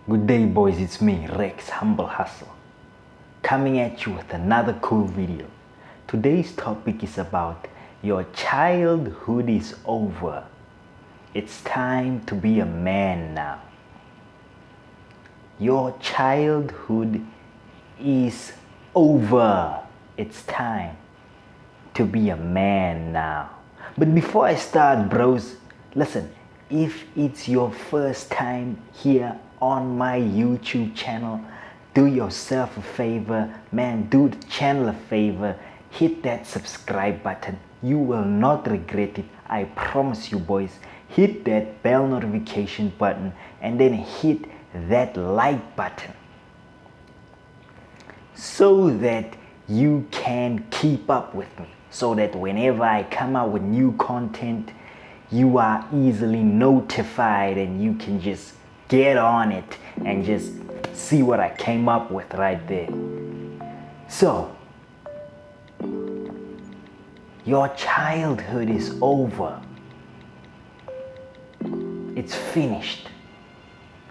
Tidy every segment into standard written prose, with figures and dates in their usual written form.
Good day, boys, it's me, Rex Humble Hustle, coming at you with another cool video. Today's topic is about your childhood is over. It's time to be a man now. Your childhood is over. It's time to be a man now. But before I start, bros, listen, if it's your first time here on my YouTube channel, do yourself a favor, man, do the channel a favor, hit that subscribe button. You will not regret it, I promise you, boys. Hit that bell notification button and then hit that like button so that you can keep up with me, so that whenever I come out with new content, you are easily notified and you can just get on it and just see what I came up with right there. So, your childhood is over. It's finished.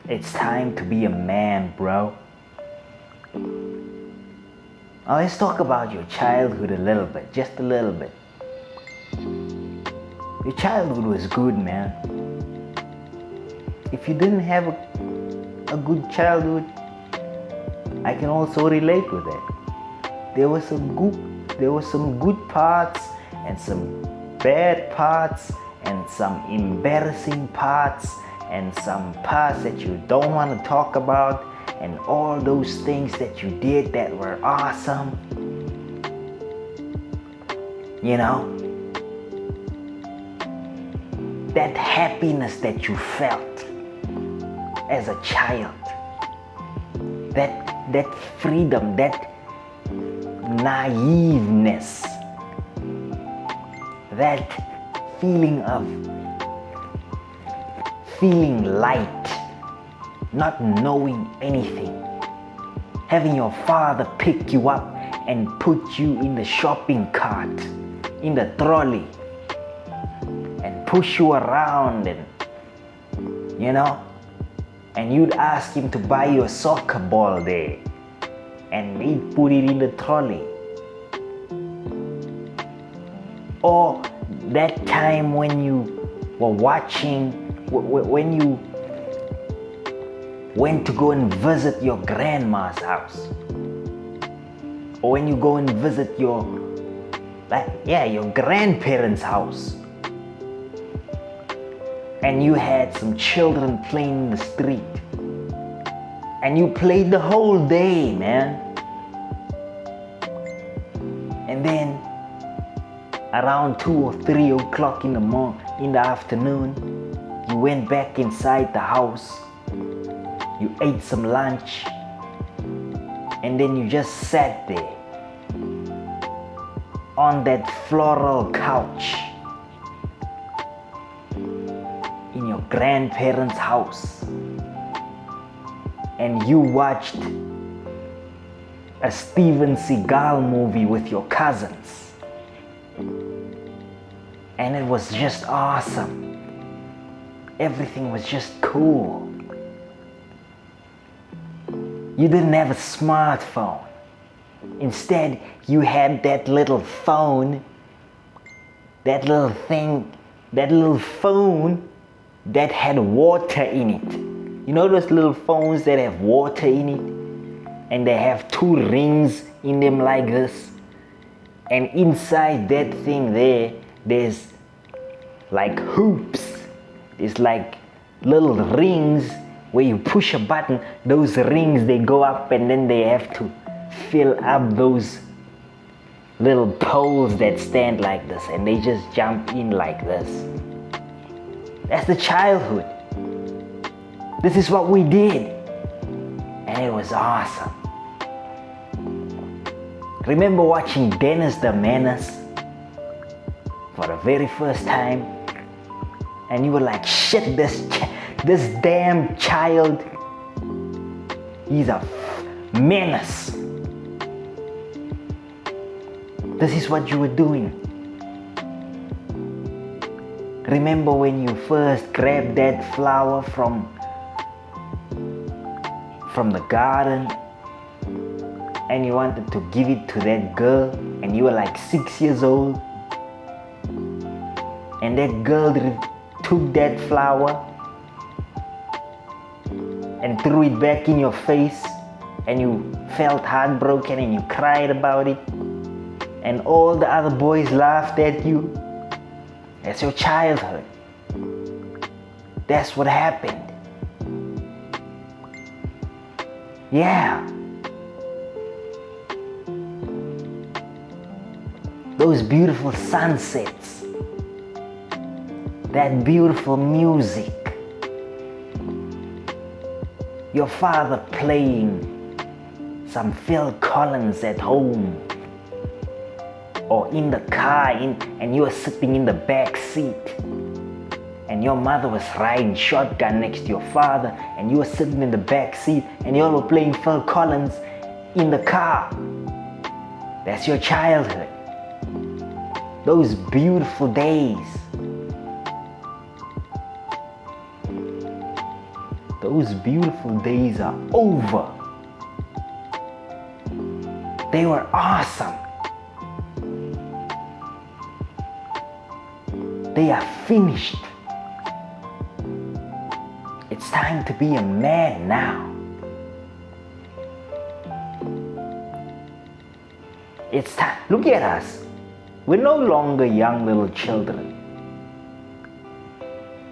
It's time to be a man, bro. Now let's talk about your childhood a little bit, just a little bit. Your childhood was good, man. If you didn't have a good childhood, I can also relate with that. There were some good parts and some bad parts and some embarrassing parts and some parts that you don't want to talk about, and all those things that you did that were awesome. You know, that happiness that you felt as a child, that freedom, that naiveness, that feeling of feeling light, not knowing anything, having your father pick you up and put you in the shopping cart, in the trolley, and push you around, and you know, and you'd ask him to buy you a soccer ball there, and he'd put it in the trolley. Or that time when you were watching, when you went to go and visit your grandma's house, or when you go and visit your grandparents' house, and you had some children playing in the street, and you played the whole day, man. And then around 2 or 3 o'clock in the afternoon, you went back inside the house, you ate some lunch, and then you just sat there on that floral couch in your grandparents' house, and you watched a Steven Seagal movie with your cousins, and it was just awesome. Everything was just cool. You didn't have a smartphone. Instead, you had that little phone, that little thing, that little phone that had water in it. You know those little phones that have water in it? And they have 2 rings in them like this? And inside that thing there's like hoops. It's like little rings where you push a button, those rings, they go up, and then they have to fill up those little poles that stand like this, and they just jump in like this. That's the childhood. This is what we did, and it was awesome. Remember watching Dennis the Menace for the very first time, and you were like, shit, this damn child, he's a menace. This is what you were doing. Remember when you first grabbed that flower from from the garden and you wanted to give it to that girl, and you were like 6 years old, and that girl took that flower and threw it back in your face, and you felt heartbroken and you cried about it, and all the other boys laughed at you. That's your childhood. That's what happened. Yeah. Those beautiful sunsets, that beautiful music, your father playing some Phil Collins at home or in the car, and you were sitting in the back seat, and your mother was riding shotgun next to your father, and you were sitting in the back seat, and you all were playing Phil Collins in the car. That's your childhood. Those beautiful days. Those beautiful days are over. They were awesome. They are finished. It's time to be a man now. It's time. Look at us. We're no longer young little children.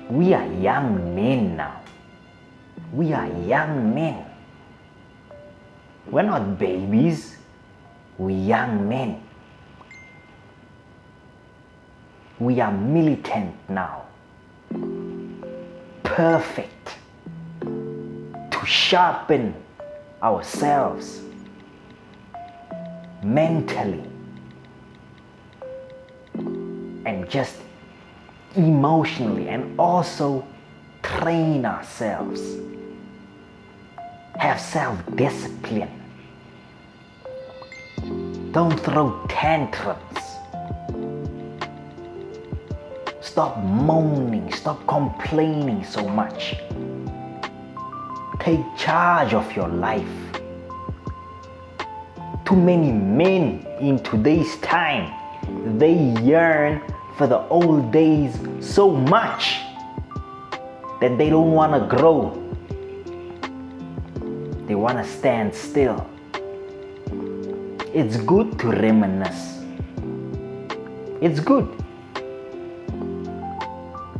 We are young men now. We are young men. We're not babies. We're young men. We are militant now. Perfect. To sharpen ourselves mentally and just emotionally, and also train ourselves. Have self-discipline. Don't throw tantrums. Stop moaning. Stop complaining so much. Take charge of your life. Too many men in today's time, they yearn for the old days so much that they don't want to grow. They want to stand still. It's good to reminisce. It's good.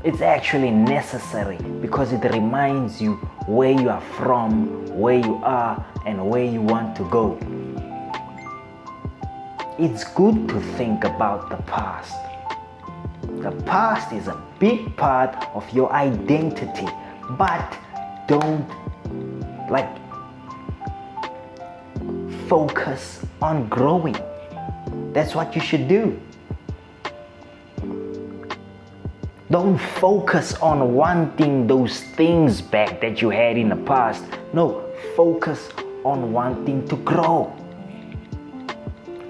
It's actually necessary because it reminds you where you are from, where you are, and where you want to go. It's good to think about the past. The past is a big part of your identity, but don't focus on growing. That's what you should do. Don't focus on wanting those things back that you had in the past. No, focus on wanting to grow.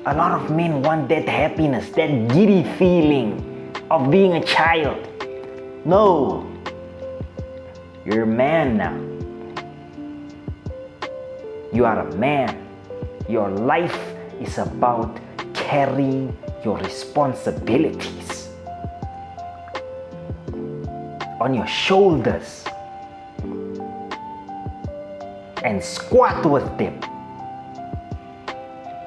A lot of men want that happiness, that giddy feeling of being a child. No, you're a man now. You are a man. Your life is about carrying your responsibilities on your shoulders and squat with them.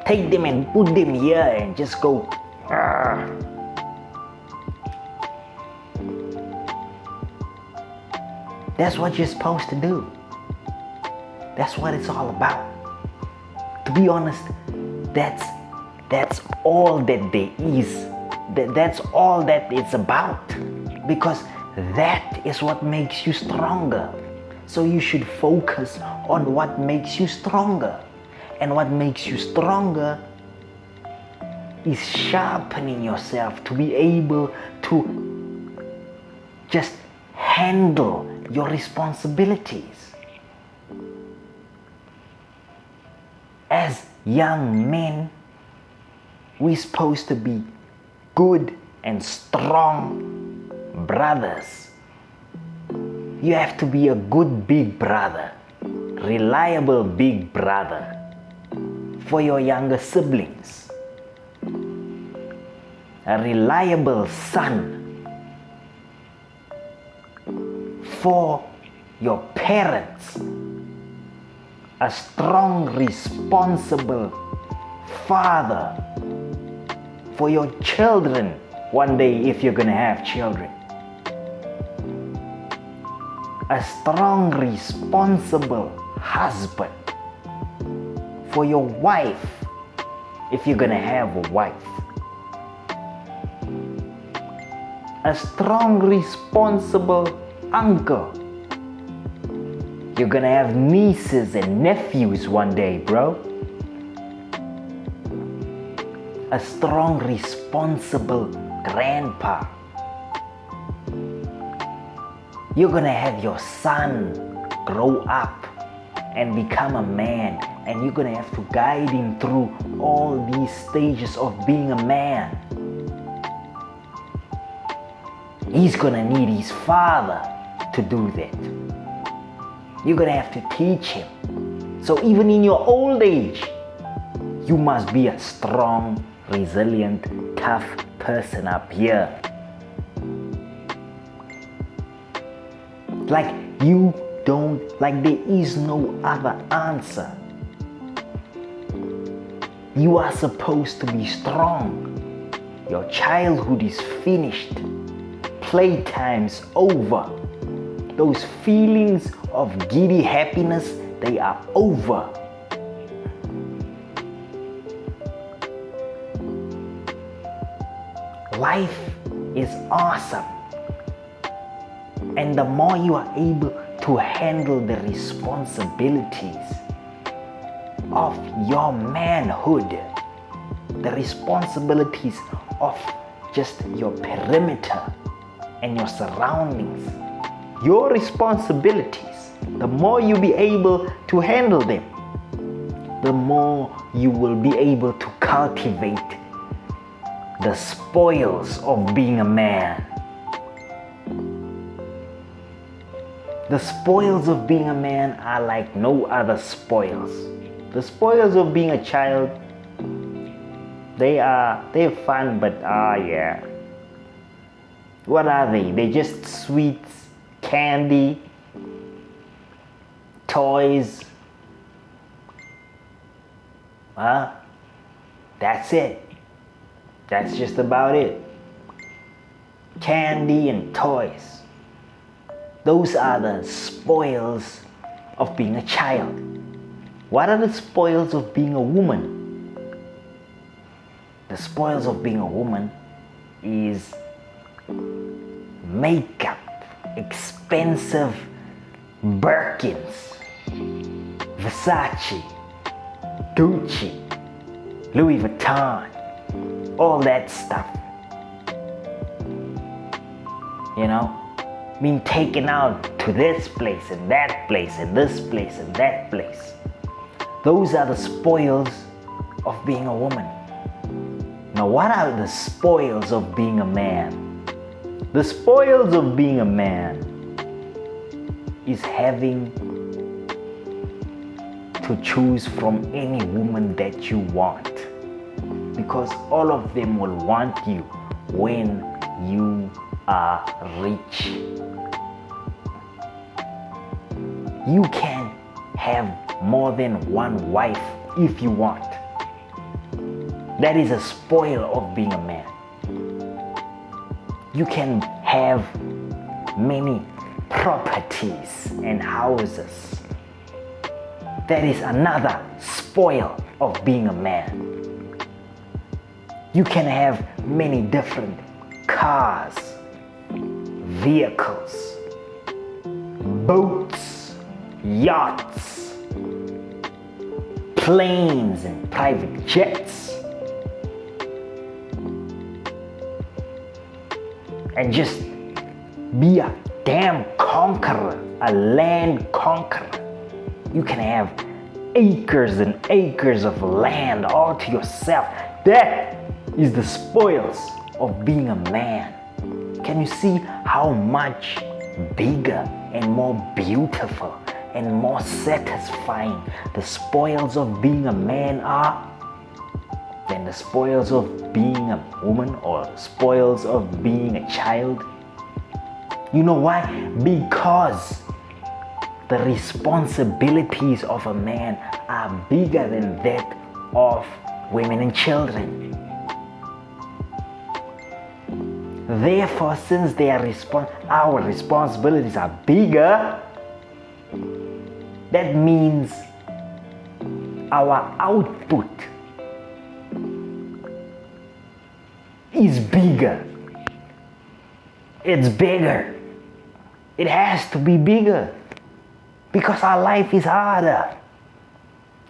Take them and put them here and just go. Argh. That's what you're supposed to do. That's what it's all about. To be honest, that's all that there is. That's all that it's about. Because that is what makes you stronger. So you should focus on what makes you stronger. And what makes you stronger is sharpening yourself to be able to just handle your responsibilities. As young men, we're supposed to be good and strong brothers. You have to be a good big brother, reliable big brother for your younger siblings, a reliable son for your parents, a strong, responsible father for your children one day if you're gonna have children. A strong, responsible husband for your wife if you're gonna have a wife. A strong, responsible uncle. You're gonna have nieces and nephews one day, bro. A strong, responsible grandpa. You're gonna have your son grow up and become a man, and you're gonna have to guide him through all these stages of being a man. He's gonna need his father to do that. You're gonna have to teach him. So even in your old age, you must be a strong, resilient, tough person up here. Like there is no other answer. You are supposed to be strong. Your childhood is finished. Playtime's over. Those feelings of giddy happiness, they are over. Life is awesome. And the more you are able to handle the responsibilities of your manhood, the responsibilities of just your perimeter and your surroundings, your responsibilities, the more you be able to handle them, the more you will be able to cultivate the spoils of being a man. The spoils of being a man are like no other spoils. The spoils of being a child, they're fun, but yeah. What are they? They're just sweets, candy, toys. That's it. That's just about it. Candy and toys. Those are the spoils of being a child. What are the spoils of being a woman? The spoils of being a woman is makeup, expensive Birkins, Versace, Gucci, Louis Vuitton, all that stuff. You know? Being taken out to this place and that place and this place and that place. Those are the spoils of being a woman. Now, what are the spoils of being a man? The spoils of being a man is having to choose from any woman that you want, because all of them will want you when you are rich. You can have more than one wife if you want. That is a spoil of being a man. You can have many properties and houses. That is another spoil of being a man. You can have many different cars, vehicles, boats, yachts, planes and private jets, and just be a damn conqueror, a land conqueror. You can have acres and acres of land all to yourself. That is the spoils of being a man. Can you see how much bigger and more beautiful and more satisfying the spoils of being a man are than the spoils of being a woman or spoils of being a child? You know why? Because the responsibilities of a man are bigger than that of women and children. Therefore, since our responsibilities are bigger, that means our output is bigger. It's bigger. It has to be bigger because our life is harder.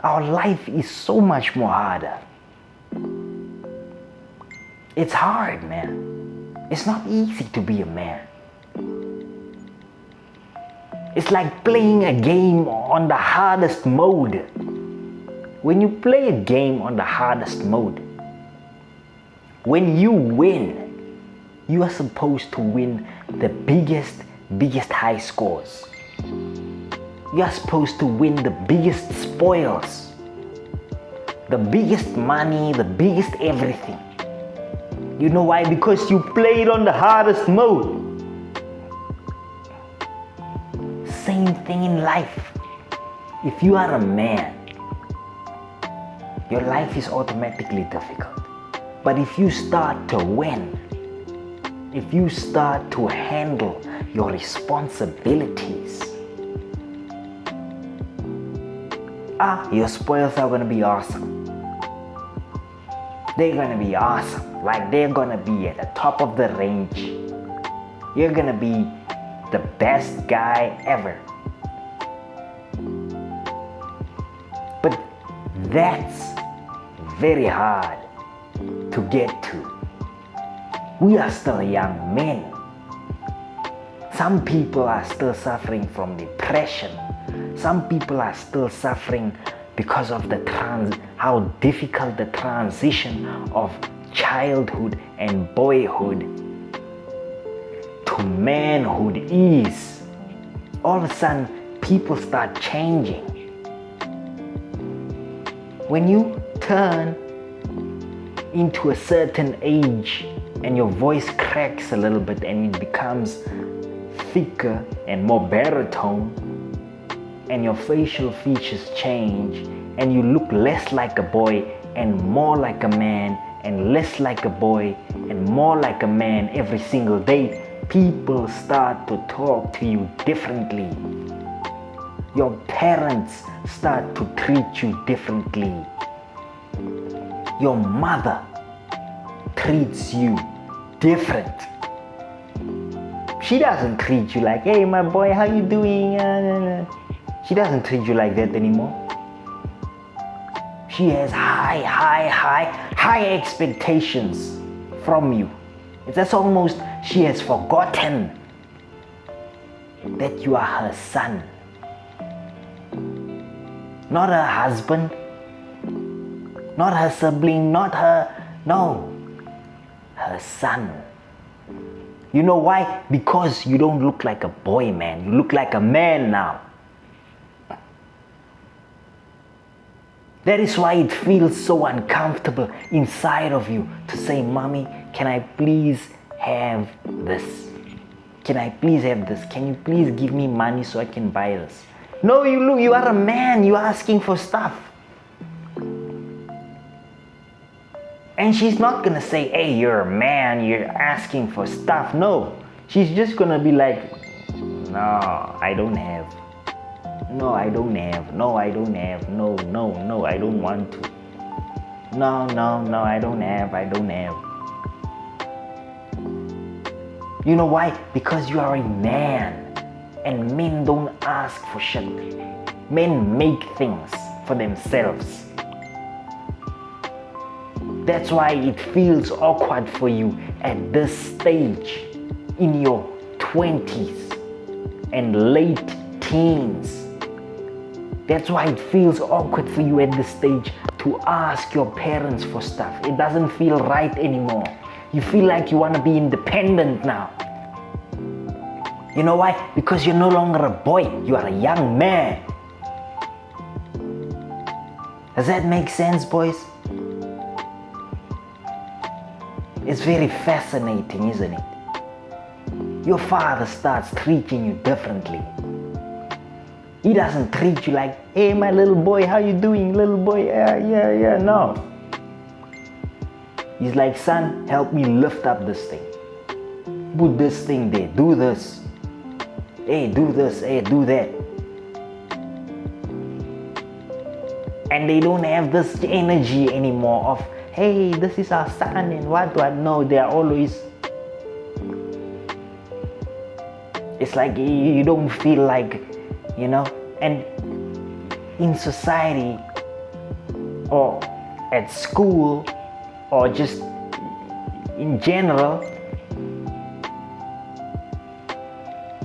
Our life is so much more harder. It's hard, man. It's not easy to be a man. It's like playing a game on the hardest mode. When you play a game on the hardest mode, when you win, you are supposed to win the biggest high scores. You are supposed to win the biggest spoils, the biggest money, the biggest everything. You know why? Because you played on the hardest mode. Same thing in life. If you are a man, your life is automatically difficult. But if you start to win, if you start to handle your responsibilities, your spoils are going to be awesome. They're going to be awesome. Like they're going to be at the top of the range. You're going to be the best guy ever. But that's very hard to get to. We are still young men. Some people are still suffering from depression. Some people are still suffering because of how difficult the transition of childhood and boyhood to manhood is. All of a sudden, people start changing. When you turn into a certain age and your voice cracks a little bit and it becomes thicker and more baritone, and your facial features change and you look less like a boy and more like a man and less like a boy and more like a man every single day, people start to talk to you differently. Your parents start to treat you differently. Your mother treats you different. She doesn't treat you like, hey my boy, how you doing? She doesn't treat you like that anymore. She has high expectations from you. It's almost she has forgotten that you are her son. Not her husband, not her sibling, her son. You know why? Because you don't look like a boy, man. You look like a man now. That is why it feels so uncomfortable inside of you to say, Mommy, can I please have this? Can I please have this? Can you please give me money so I can buy this? No, you are a man. You're asking for stuff. And she's not going to say, hey, you're a man. You're asking for stuff. No. She's just going to be like, no, I don't have. No, I don't have. No, I don't have. No, I don't want to. No, I don't have. You know why? Because you are a man. And men don't ask for shit. Men make things for themselves. That's why it feels awkward for you at this stage in your 20s and late teens. That's why it feels awkward for you at this stage to ask your parents for stuff. It doesn't feel right anymore. You feel like you want to be independent now. You know why? Because you're no longer a boy, you are a young man. Does that make sense, boys? It's very fascinating, isn't it? Your father starts treating you differently. He doesn't treat you like, hey, my little boy, how you doing, little boy? Yeah, no. He's like, son, help me lift up this thing. Put this thing there, do this. Hey, do this, hey, do that. And they don't have this energy anymore of, hey, this is our son and what. No, they're always, it's like you don't feel like, you know. And in society or at school or just in general,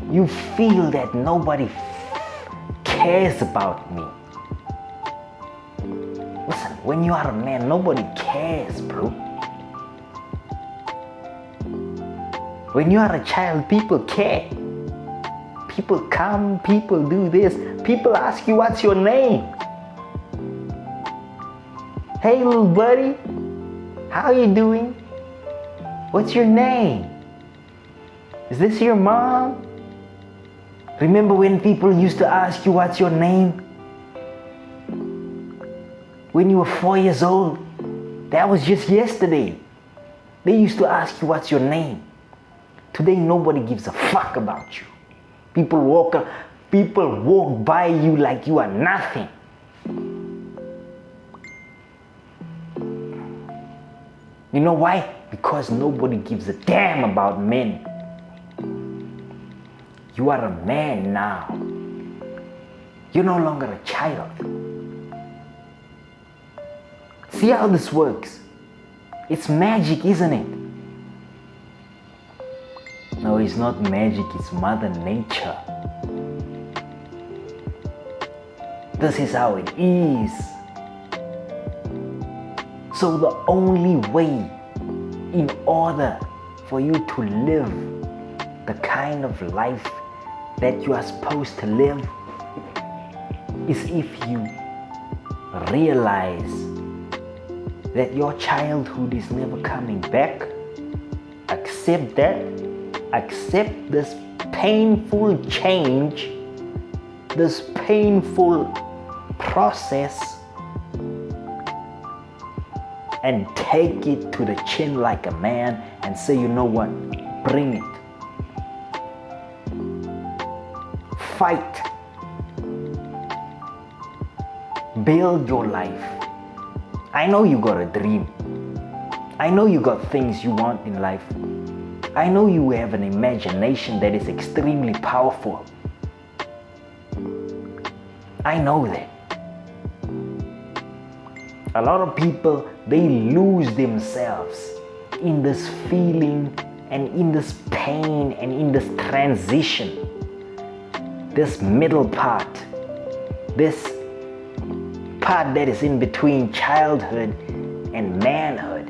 you feel that nobody cares about me. Listen, when you are a man, nobody cares, bro. When you are a child, people care. People come, people do this. People ask you, what's your name? Hey, little buddy, how you doing? What's your name? Is this your mom? Remember when people used to ask you, what's your name? When you were 4 years old, that was just yesterday. They used to ask you, what's your name? Today, nobody gives a fuck about you. People walk by you like you are nothing. You know why? Because nobody gives a damn about men. You are a man now. You're no longer a child. See how this works? It's magic, isn't it? No, it's not magic, it's Mother Nature. This is how it is. So the only way in order for you to live the kind of life that you are supposed to live is if you realize that your childhood is never coming back. Accept that. Accept this painful change, this painful process, and take it to the chin like a man and say, you know what, bring it. Fight. Build your life. I know you got a dream. I know you got things you want in life. I know you have an imagination that is extremely powerful. I know that. A lot of people, they lose themselves in this feeling and in this pain and in this transition. This middle part. This part that is in between childhood and manhood.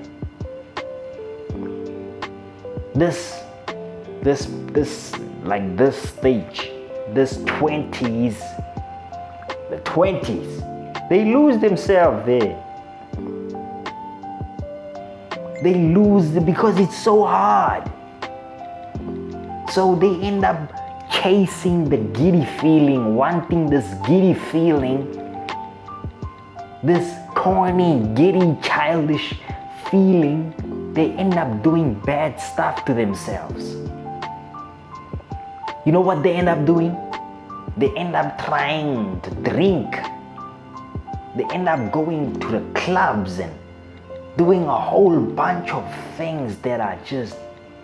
This stage, this 20s, the 20s, they lose themselves there. They lose because it's so hard. So they end up chasing the giddy feeling, wanting this giddy feeling, this corny, giddy, childish feeling. They end up doing bad stuff to themselves. You know what they end up doing? They end up trying to drink. They end up going to the clubs and doing a whole bunch of things that are just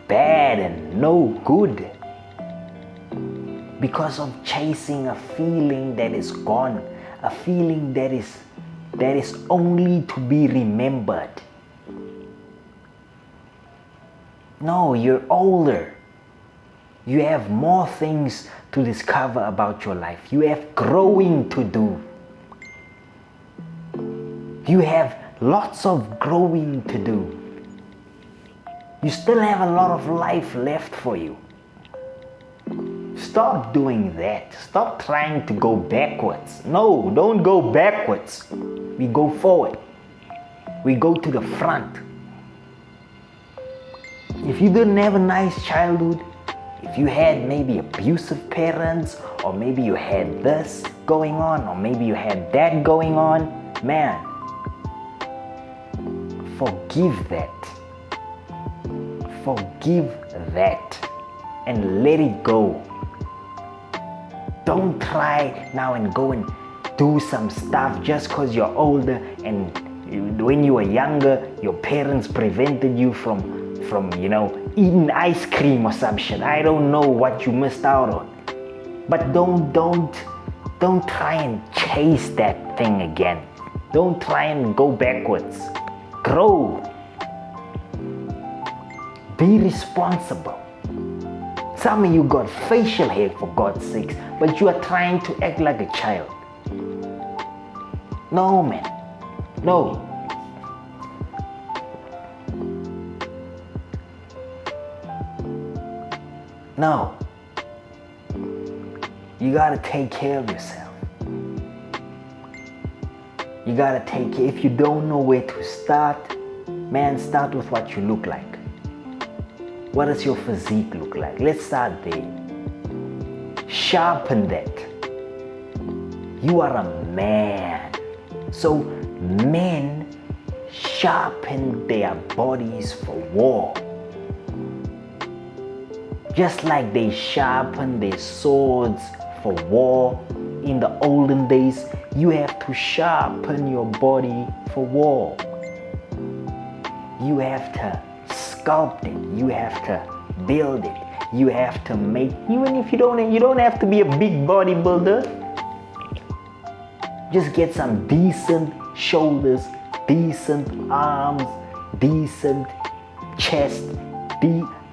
bad and no good. Because of chasing a feeling that is gone, a feeling that is only to be remembered. No, you're older. You have more things to discover about your life. You have growing to do. You have lots of growing to do. You still have a lot of life left for you. Stop doing that. Stop trying to go backwards. No, don't go backwards. We go forward. We go to the front. If you didn't have a nice childhood, if you had maybe abusive parents, or maybe you had this going on, or maybe you had that going on, man, forgive that. Forgive that and let it go. Don't try now and go and do some stuff just because you're older, and when you were younger, your parents prevented you from eating ice cream or some shit. I don't know what you missed out on. But don't try and chase that thing again. Don't try and go backwards. Grow. Be responsible. Some of you got facial hair, for God's sakes, but you are trying to act like a child. No, man. No. No. You gotta take care of yourself. You gotta take care. If you don't know where to start, man, start with what you look like. What does your physique look like? Let's start there. Sharpen that. You are a man. So men sharpen their bodies for war. Just like they sharpen their swords for war in the olden days, you have to sharpen your body for war. You have to sculpt it. You have to build it. You have to make, even if you don't have to be a big bodybuilder. Just get some decent shoulders, decent arms, decent chest,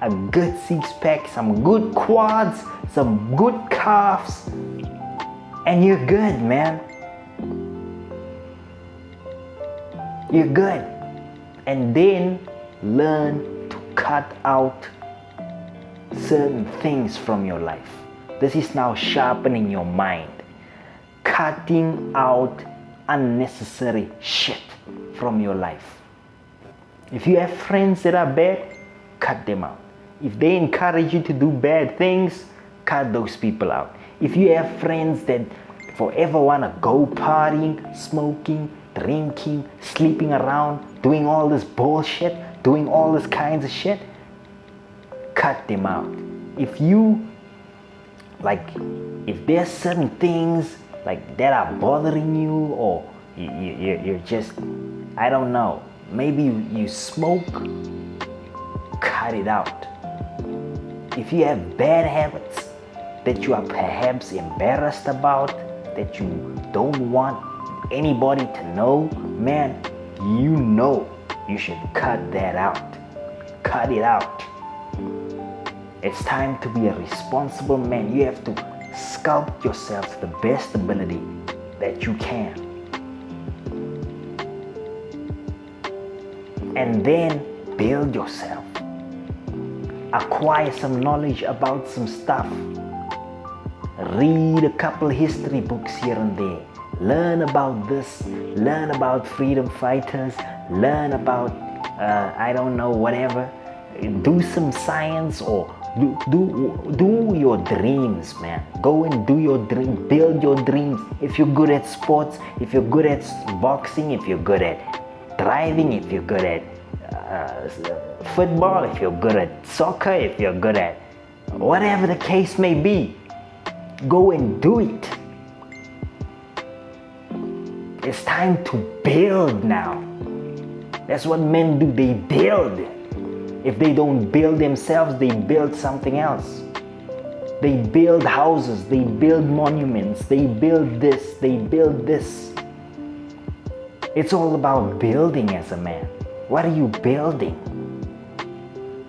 a good six-pack, some good quads, some good calves, and you're good, man. You're good. And then learn to cut out certain things from your life. This is now sharpening your mind. Cutting out unnecessary shit from your life. If you have friends that are bad, cut them out. If they encourage you to do bad things, cut those people out. If you have friends that forever want to go partying, smoking, drinking, sleeping around, doing all this bullshit, doing all this kinds of shit, cut them out. If there's certain things like that are bothering you, or you're just, I don't know, maybe you smoke, cut it out. If you have bad habits that you are perhaps embarrassed about, that you don't want anybody to know, man, you should cut that out. Cut it out. It's time to be a responsible man. You have to sculpt yourself to the best ability that you can. And then build yourself. Acquire some knowledge about some stuff. Read a couple history books here and there. Learn about this. Learn about freedom fighters. Learn about, I don't know, whatever. Do some science, or do your dreams, man. Go and do your dream. Build your dreams. If you're good at sports, if you're good at boxing, if you're good at driving, if you're good at football, if you're good at soccer, if you're good at whatever the case may be, go and do it. It's time to build now. That's what men do. They build. If they don't build themselves, they build something else. They build houses, they build monuments, they build this, they build this. It's all about building as a man. What are you building?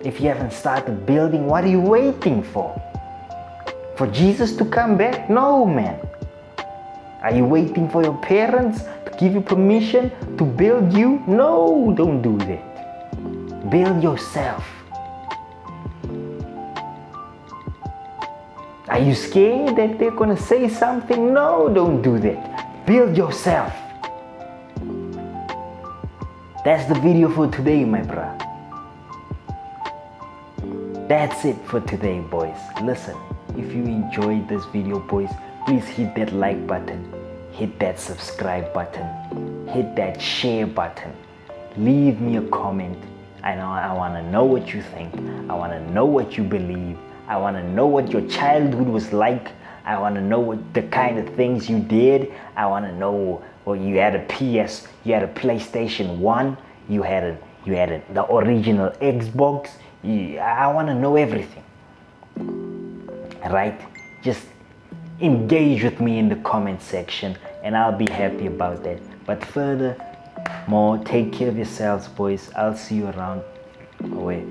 If you haven't started building, what are you waiting for? For Jesus to come back? No, man. Are you waiting for your parents to give you permission to build you? No, don't do that. Build yourself. Are you scared that they're gonna say something? No, don't do that. Build yourself. That's the video for today, my bro. That's it for today, boys. Listen, if you enjoyed this video, boys, please hit that like button, hit that subscribe button, hit that share button. Leave me a comment. I want to know what you think. I want to know what you believe. I want to know what your childhood was like. I want to know what the kind of things you did. I want to know, well, you had a you had a PlayStation 1, you had the original Xbox. I want to know everything. Right? Just engage with me in the comment section and I'll be happy about that. But furthermore, take care of yourselves, boys. I'll see you around. Away.